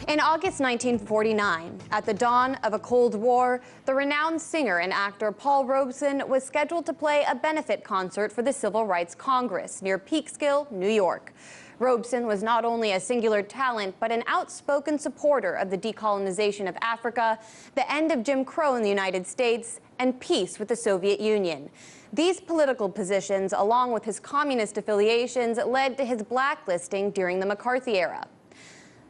In August 1949, at the dawn of a Cold War, the renowned singer and actor Paul Robeson was scheduled to play a benefit concert for the Civil Rights Congress near Peekskill, New York. Robeson was not only a singular talent, but an outspoken supporter of the decolonization of Africa, the end of Jim Crow in the United States, and peace with the Soviet Union. These political positions, along with his communist affiliations, led to his blacklisting during the McCarthy era.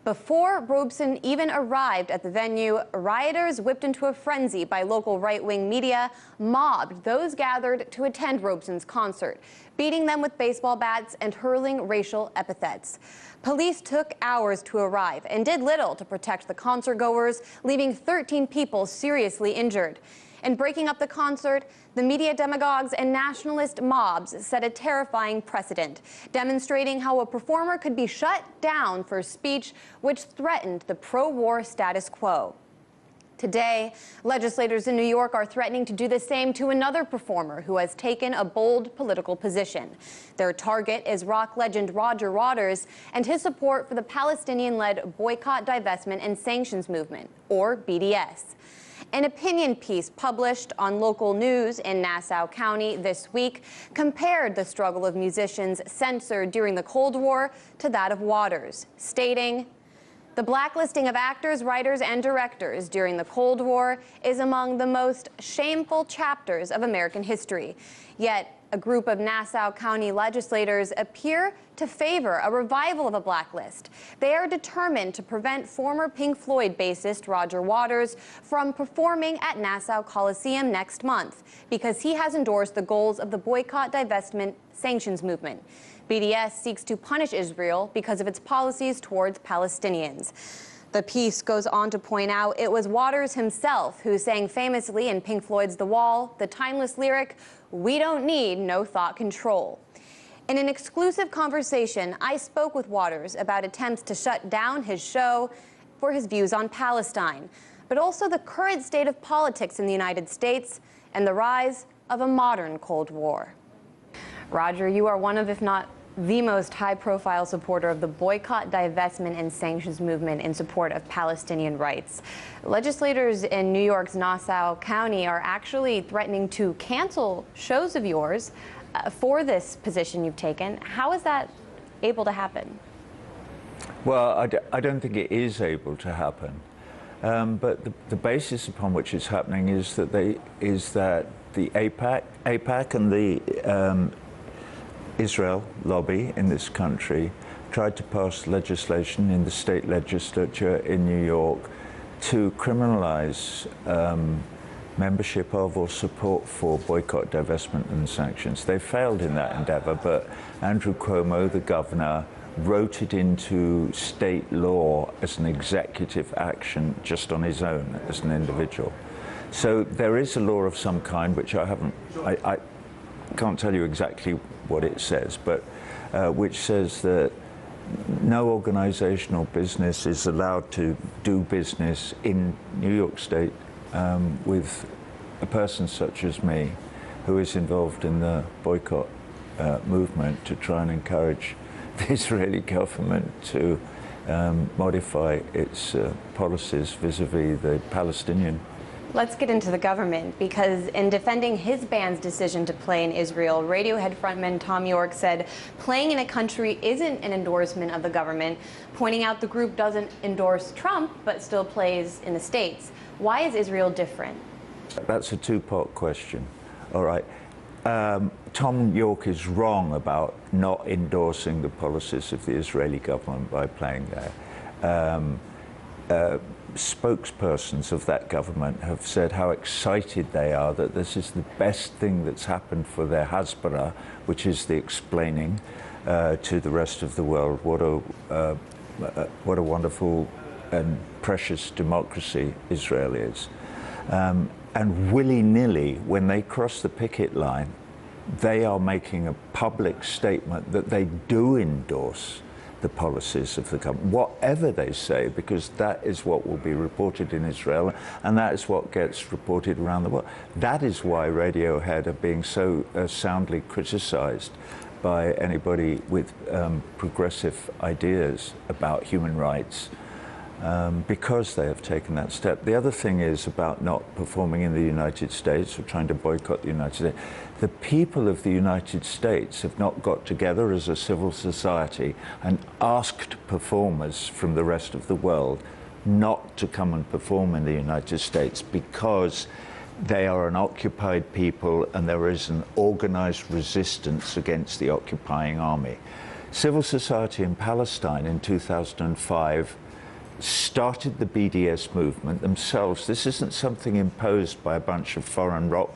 Before Robeson even arrived at the venue, rioters, whipped into a frenzy by local right-wing media, mobbed those gathered to attend Robeson's concert, beating them with baseball bats and hurling racial epithets. Police took hours to arrive and did little to protect the concertgoers, leaving 13 people seriously injured. In breaking up the concert, the media demagogues and nationalist mobs set a terrifying precedent, demonstrating how a performer could be shut down for speech which threatened the pro-war status quo. Today, legislators in New York are threatening to do the same to another performer who has taken a bold political position. Their target is rock legend Roger Waters and his support for the Palestinian-led Boycott, Divestment, and Sanctions Movement, or BDS. An opinion piece published on local news in Nassau County this week compared the struggle of musicians censored during the Cold War to that of Waters, stating, "The blacklisting of actors, writers, and directors during the Cold War is among the most shameful chapters of American history. Yet, a group of Nassau County legislators appear to favor a revival of a blacklist. They are determined to prevent former Pink Floyd bassist Roger Waters from performing at Nassau Coliseum next month because he has endorsed the goals of the Boycott, Divestment, Sanctions Movement. BDS seeks to punish Israel because of its policies towards Palestinians." The piece goes on to point out it was Waters himself who sang famously in Pink Floyd's The Wall the timeless lyric, "We don't need no thought control." In an exclusive conversation, I spoke with Waters about attempts to shut down his show for his views on Palestine, but also the current state of politics in the United States and the rise of a modern Cold War. Roger, you are one of, if not the most high-profile supporter of the Boycott, Divestment, and Sanctions Movement in support of Palestinian rights. Legislators in New York's Nassau County are actually threatening to cancel shows of yours for this position you've taken. How is that able to happen? Well, I don't think it is able to happen. But the basis upon which it's happening is that the AIPAC and the Israel lobby in this country tried to pass legislation in the state legislature in New York to criminalize membership of or support for boycott, divestment, and sanctions. They failed in that endeavor, but Andrew Cuomo, the governor, wrote it into state law as an executive action just on his own as an individual. So there is a law of some kind, which I can't tell you exactly what it says, but which says that no organization or business is allowed to do business in New York State with a person such as me, who is involved in the boycott movement to try and encourage the Israeli government to modify its policies vis-a-vis the Palestinian. Let's get into the government, because in defending his band's decision to play in Israel, Radiohead frontman Thom Yorke said playing in a country isn't an endorsement of the government, pointing out the group doesn't endorse Trump but still plays in the States. Why is Israel different? That's a two-part question. All right. Thom Yorke is wrong about not endorsing the policies of the Israeli government by playing there. Spokespersons of that government have said how excited they are that this is the best thing that's happened for their Hasbara, which is the explaining to the rest of the world what a wonderful and precious democracy Israel is. And willy-nilly, when they cross the picket line, they are making a public statement that they do endorse the policies of the government, whatever they say, because that is what will be reported in Israel, and that is what gets reported around the world. That is why Radiohead are being so soundly criticized by anybody with progressive ideas about human rights because they have taken that step. The other thing is about not performing in the United States or trying to boycott the United States. The people of the United States have not got together as a civil society and asked performers from the rest of the world not to come and perform in the United States because they are an occupied people and there is an organized resistance against the occupying army. Civil society in Palestine in 2005 started the BDS movement themselves. This isn't something imposed by a bunch of foreign rock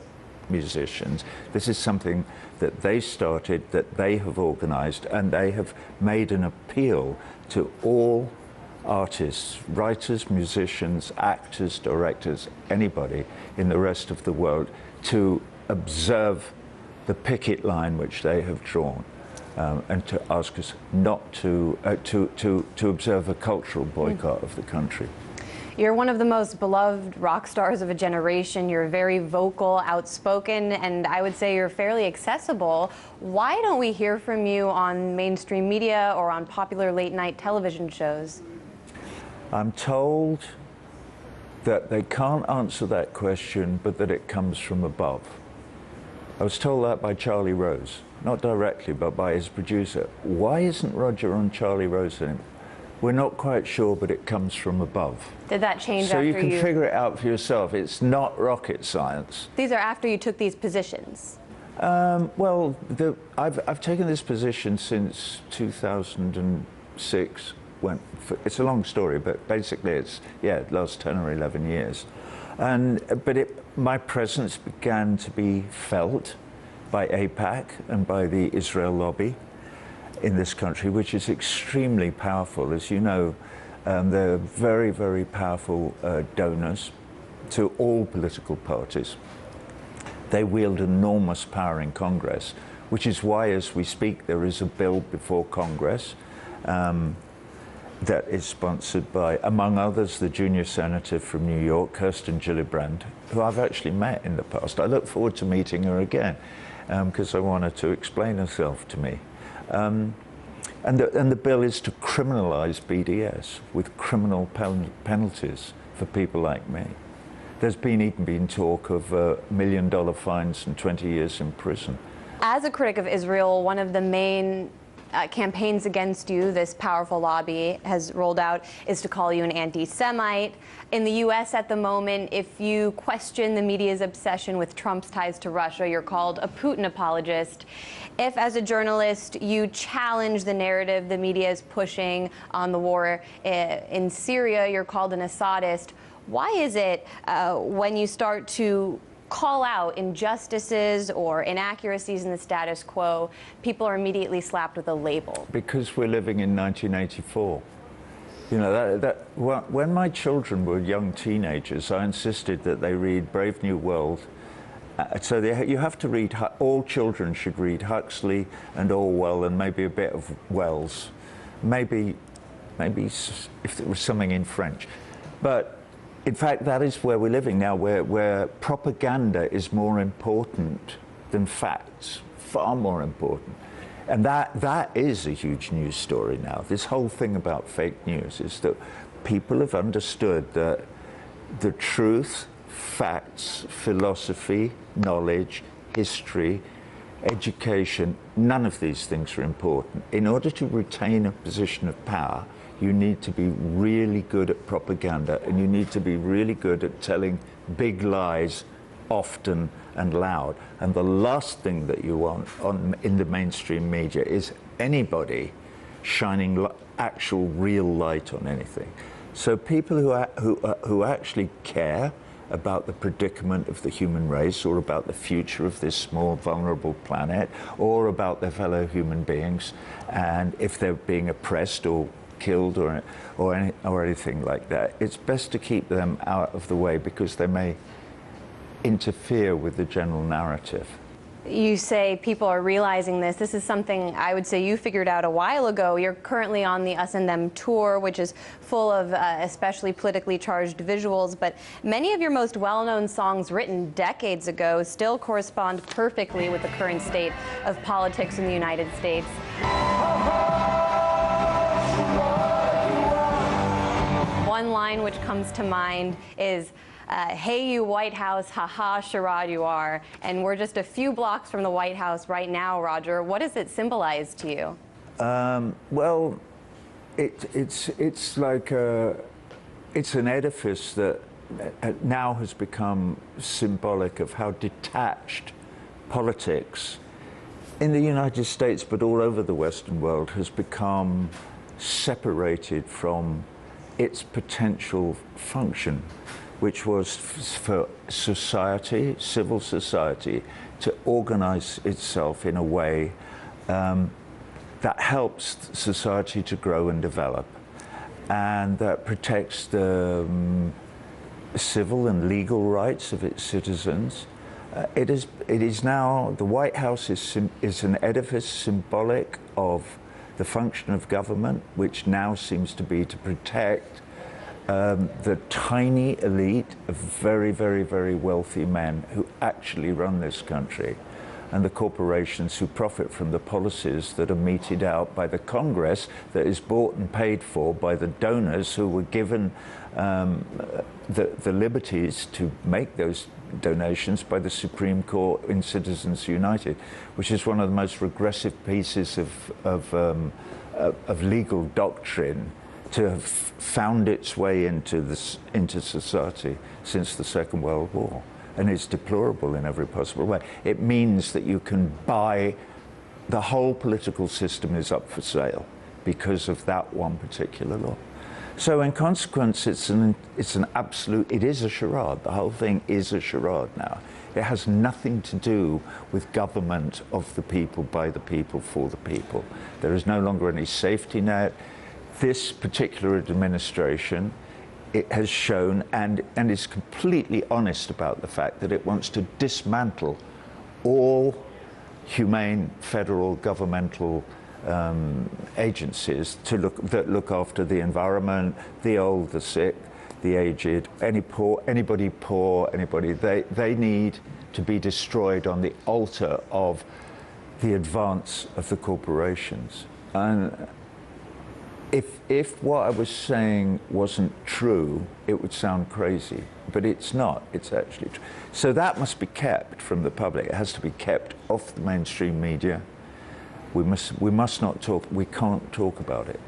musicians. This is something that they started, that they have organized, and they have made an appeal to all artists, writers, musicians, actors, directors, anybody in the rest of the world to observe the picket line which they have drawn. And to ask us not to observe a cultural boycott of the country. You're one of the most beloved rock stars of a generation. You're very vocal, outspoken, and I would say you're fairly accessible. Why don't we hear from you on mainstream media or on popular late-night television shows? I'm told that they can't answer that question, but that it comes from above. I was told that by Charlie Rose. Not directly, but by his producer. Why isn't Roger on Charlie Rose anymore? We're not quite sure, but it comes from above. Did that change so after you can figure it out for yourself. It's not rocket science. These are after you took these positions? Well, I've taken this position since 2006. It's a long story, but basically it's, yeah, last 10 or 11 years. But my presence began to be felt by AIPAC and by the Israel lobby in this country, which is extremely powerful. As you know, they're very, very powerful donors to all political parties. They wield enormous power in Congress, which is why, as we speak, there is a bill before Congress that is sponsored by, among others, the junior senator from New York, Kirsten Gillibrand, who I've actually met in the past. I look forward to meeting her again because I want her to explain herself to me. And the bill is to criminalize BDS with criminal penalties for people like me. There's even been talk of $1 million fines and 20 years in prison. As a critic of Israel, one of the main campaigns against you, this powerful lobby has rolled out, is to call you an anti-Semite. In the U.S. at the moment, if you question the media's obsession with Trump's ties to Russia, you're called a Putin apologist. If, as a journalist, you challenge the narrative the media is pushing on the war in Syria, you're called an Assadist. Why is it when you start to call out injustices or inaccuracies in the status quo, people are immediately slapped with a label? Because we're living in 1984. You know, when my children were young teenagers, I insisted that they read Brave New World. So you have to read, all children should read Huxley and Orwell and maybe a bit of Wells. Maybe if there was something in French. But in fact, that is where we're living now, where propaganda is more important than facts, far more important. And that is a huge news story now. This whole thing about fake news is that people have understood that the truth, facts, philosophy, knowledge, history, education, none of these things are important. In order to retain a position of power, you need to be really good at propaganda, and you need to be really good at telling big lies often and loud. And the last thing that you want in the mainstream media is anybody shining actual real light on anything. So people who actually care about the predicament of the human race, or about the future of this small vulnerable planet, or about their fellow human beings, and if they're being oppressed or killed or anything like that, it's best to keep them out of the way because they may interfere with the general narrative. You say people are realizing this. This is something I would say you figured out a while ago. You're currently on the Us and Them tour, which is full of especially politically charged visuals, but many of your most well-known songs written decades ago still correspond perfectly with the current state of politics in the United States. one line which comes to mind is, hey, you White House, haha, charade you are. And we're just a few blocks from the White House right now, Roger. What does it symbolize to you? Well, it's like it's an edifice that now has become symbolic of how detached politics in the United States, but all over the Western world, has become separated from its potential function, which was for society, civil society, to organize itself in a way that helps society to grow and develop, and that protects the civil and legal rights of its citizens. It is now, the White House is an edifice symbolic of the function of government, which now seems to be to protect the tiny elite of very, very, very wealthy men who actually run this country, and the corporations who profit from the policies that are meted out by the Congress, that is bought and paid for by the donors who were given the liberties to make those donations by the Supreme Court in Citizens United, which is one of the most regressive pieces of legal doctrine to have found its way into society since the Second World War. And it's deplorable in every possible way. It means that you can buy, the whole political system is up for sale because of that one particular law. So in consequence, it's an absolute, it is a charade. The whole thing is a charade now. It has nothing to do with government of the people, by the people, for the people. There is no longer any safety net. This particular administration, it has shown and is completely honest about the fact that it wants to dismantle all humane federal governmental agencies that look after the environment, the old, the sick, the aged, anybody poor, they need to be destroyed on the altar of the advance of the corporations. And if what I was saying wasn't true, it would sound crazy, but it's not. It's actually true. So that must be kept from the public. It has to be kept off the mainstream media. We must not talk. We can't talk about it.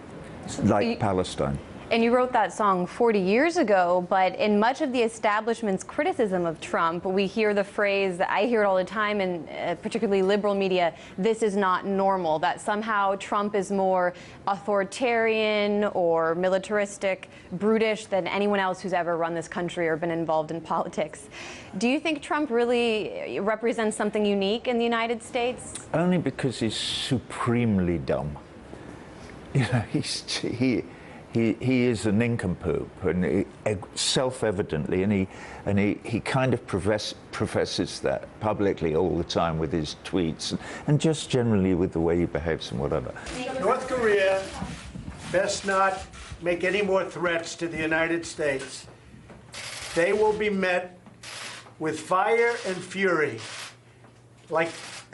It's like Palestine. And you wrote that song 40 years ago, but in much of the establishment's criticism of Trump, we hear the phrase, I hear it all the time in particularly liberal media, this is not normal, that somehow Trump is more authoritarian or militaristic, brutish than anyone else who's ever run this country or been involved in politics. Do you think Trump really represents something unique in the United States? Only because he's supremely dumb. You know, he is a nincompoop, and self-evidently, and he kind of professes that publicly all the time with his tweets, and just generally with the way he behaves and whatever. North Korea best not make any more threats to the United States. They will be met with fire and fury like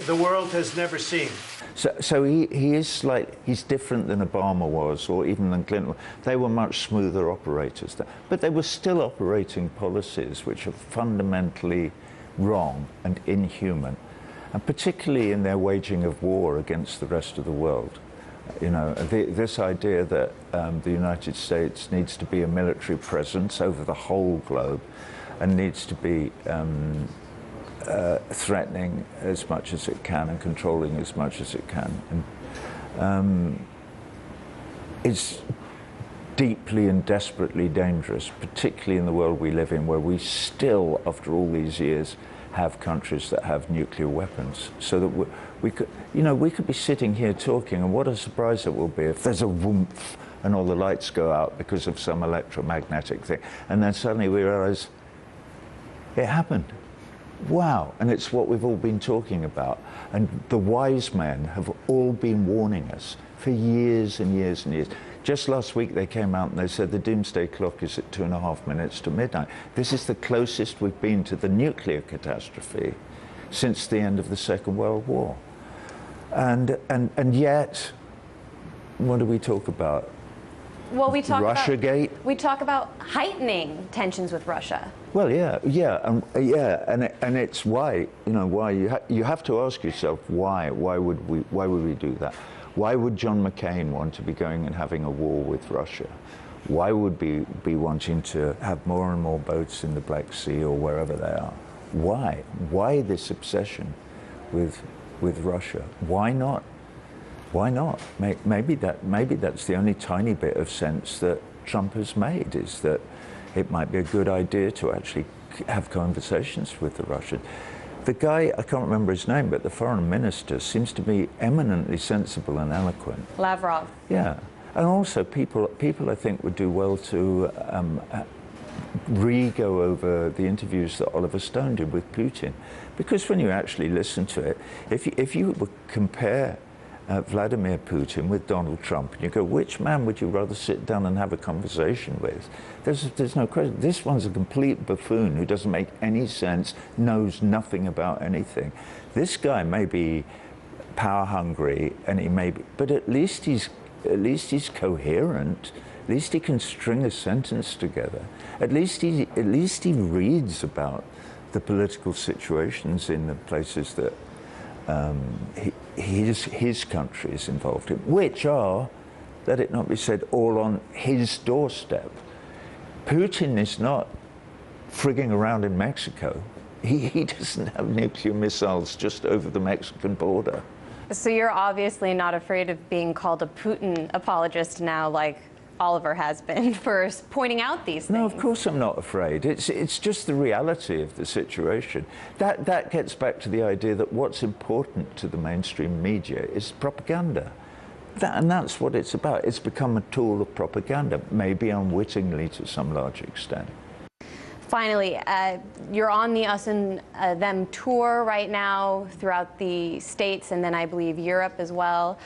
the world has never seen. So he is he's different than Obama was, or even than Clinton. They were much smoother operators, but they were still operating policies which are fundamentally wrong and inhuman, and particularly in their waging of war against the rest of the world. You know, this idea that the United States needs to be a military presence over the whole globe and needs to be threatening as much as it can and controlling as much as it can. And it's deeply and desperately dangerous, particularly in the world we live in, where we still, after all these years, have countries that have nuclear weapons. So that we could be sitting here talking, and what a surprise it will be if there's a whoomph and all the lights go out because of some electromagnetic thing, and then suddenly we realize it happened. Wow, and it's what we've all been talking about. And the wise men have all been warning us for years and years and years. Just last week they came out and they said the doomsday clock is at 2.5 minutes to midnight. This is the closest we've been to the nuclear catastrophe since the end of the Second World War. And yet, what do we talk about? Well, we talk Russiagate. we talk about heightening tensions with Russia. Well, and it's why you have to ask yourself why would we do that? Why would John McCain want to be going and having a war with Russia? Why would we be wanting to have more and more boats in the Black Sea or wherever they are? Why? Why this obsession with Russia? Why not? Why not? Maybe that's the only tiny bit of sense that Trump has made, is that it might be a good idea to actually have conversations with the Russians. The guy, I can't remember his name, but the foreign minister seems to be eminently sensible and eloquent. Lavrov. Yeah, and also people I think would do well to re-go over the interviews that Oliver Stone did with Putin, because when you actually listen to it, if you would compare Vladimir Putin with Donald Trump, and you go, which man would you rather sit down and have a conversation with? There's no question. This one's a complete buffoon who doesn't make any sense, knows nothing about anything. This guy may be power hungry, and he may be, but at least he's coherent. At least he can string a sentence together. At least he reads about the political situations in the places that his country is involved in, which are, let it not be said, all on his doorstep. Putin is not frigging around in Mexico. He doesn't have nuclear missiles just over the Mexican border. So you're obviously not afraid of being called a Putin apologist now, like Oliver has been, for pointing out these things. No, of course I'm not afraid. It's just the reality of the situation. That gets back to the idea that what's important to the mainstream media is propaganda. And that's what it's about. It's become a tool of propaganda, maybe unwittingly to some large extent. Finally, you're on the Us and Them tour right now throughout the States and then I believe Europe as well.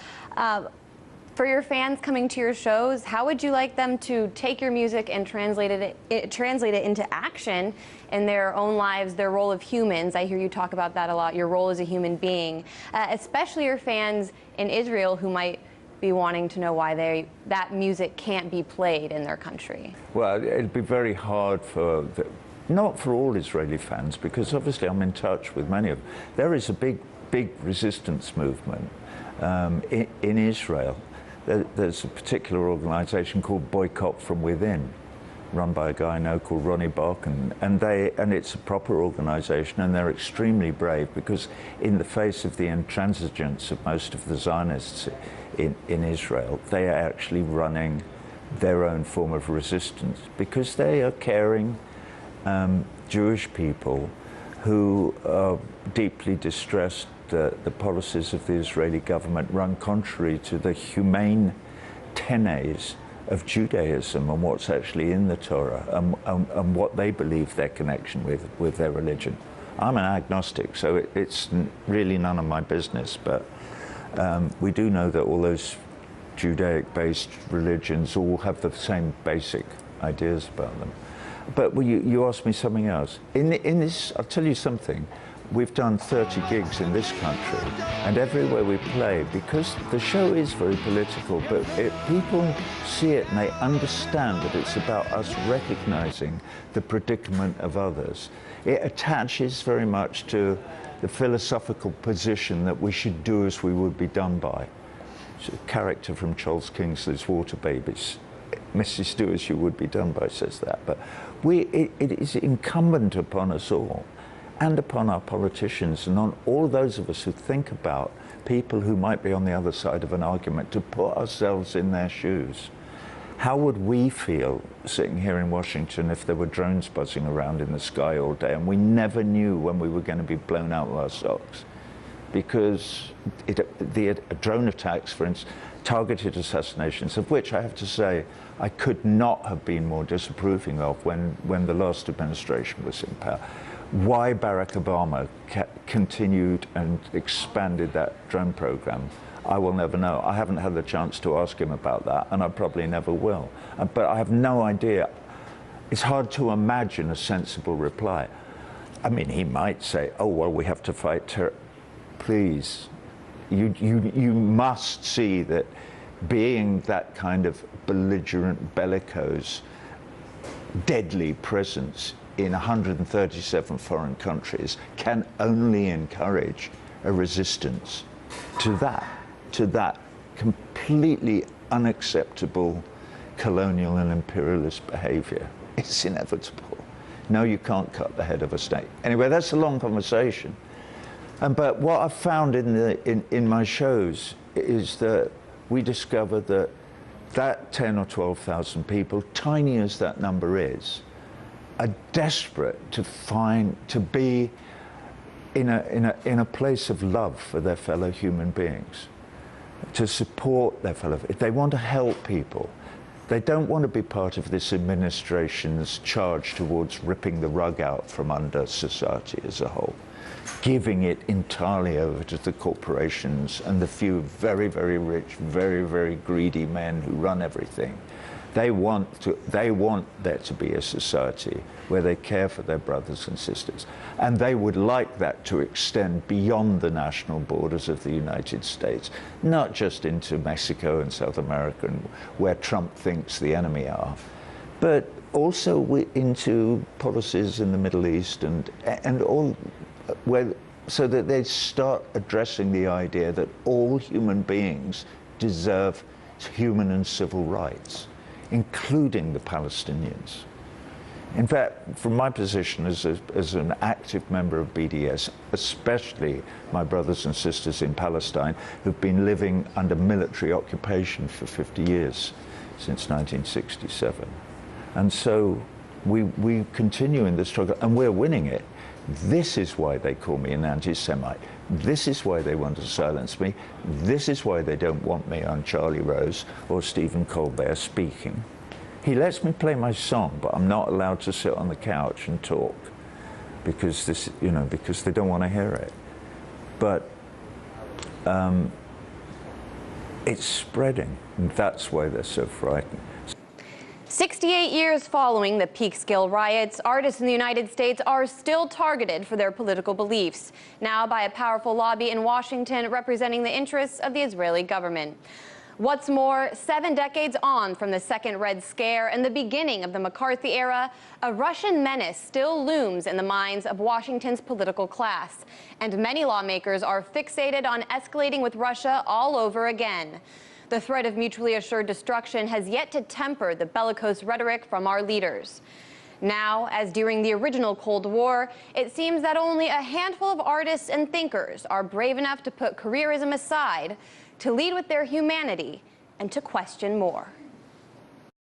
For your fans coming to your shows, how would you like them to take your music and translate it into action in their own lives, their role of humans? I hear you talk about that a lot, your role as a human being, especially your fans in Israel who might be wanting to know why that music can't be played in their country. Well, it'd be very hard not for all Israeli fans, because obviously I'm in touch with many of them. There is a big resistance movement in Israel. There's a particular organization called Boycott from Within, run by a guy I know called Ronnie Barkan, and it's a proper organization, and they're extremely brave, because in the face of the intransigence of most of the Zionists in Israel, they are actually running their own form of resistance, because they are caring Jewish people who are deeply distressed that the policies of the Israeli government run contrary to the humane tenets of Judaism and what's actually in the Torah, and what they believe their connection with their religion. I'm an agnostic, so it's really none of my business, but we do know that all those Judaic-based religions all have the same basic ideas about them. But you asked me something else. In this, I'll tell you something. We've done 30 gigs in this country, and everywhere we play, because the show is very political, but people see it and they understand that it's about us recognizing the predicament of others. It attaches very much to the philosophical position that we should do as we would be done by. It's a character from Charles Kingsley's Water Babies. Mrs. Do as you would be done by says that. But it is incumbent upon us all, and upon our politicians, and on all those of us who think about people who might be on the other side of an argument, to put ourselves in their shoes. How would we feel sitting here in Washington if there were drones buzzing around in the sky all day and we never knew when we were going to be blown out of our socks? Because the drone attacks, for instance, targeted assassinations, of which I have to say I could not have been more disapproving of when the last administration was in power. Why Barack Obama continued and expanded that drone program, I will never know. I haven't had the chance to ask him about that, and I probably never will. But I have no idea. It's hard to imagine a sensible reply. I mean, he might say, oh, well, we have to fight terror. Please, you must see that being that kind of belligerent, bellicose, deadly presence in 137 foreign countries can only encourage a resistance to that completely unacceptable colonial and imperialist behavior. It's inevitable. No, you can't cut the head of a state. Anyway, that's a long conversation. But what I've found in my shows is that we discovered that 10 or 12,000 people, tiny as that number is, are desperate to be in a place of love for their fellow human beings, to support their fellow. They want to help people. They don't want to be part of this administration's charge towards ripping the rug out from under society as a whole, giving it entirely over to the corporations and the few very, very rich, very, very greedy men who run everything. They want there to be a society where they care for their brothers and sisters. And they would like that to extend beyond the national borders of the United States, not just into Mexico and South America, where Trump thinks the enemy are, but also into policies in the Middle East and all, so that they start addressing the idea that all human beings deserve human and civil rights, including the Palestinians. In fact, from my position as an active member of BDS, especially my brothers and sisters in Palestine who've been living under military occupation for 50 years, since 1967. And so we continue in the struggle, and we're winning it. This is why they call me an anti-Semite. This is why they want to silence me. This is why they don't want me on Charlie Rose or Stephen Colbert speaking. He lets me play my song, but I'm not allowed to sit on the couch and talk because because they don't want to hear it. But it's spreading, and that's why they're so frightened. 68 years following the Peekskill riots, artists in the United States are still targeted for their political beliefs, now by a powerful lobby in Washington representing the interests of the Israeli government. What's more, 7 decades on from the Second Red Scare and the beginning of the McCarthy era, a Russian menace still looms in the minds of Washington's political class, and many lawmakers are fixated on escalating with Russia all over again. The threat of mutually assured destruction has yet to temper the bellicose rhetoric from our leaders. Now, as during the original Cold War, it seems that only a handful of artists and thinkers are brave enough to put careerism aside, to lead with their humanity, and to question more.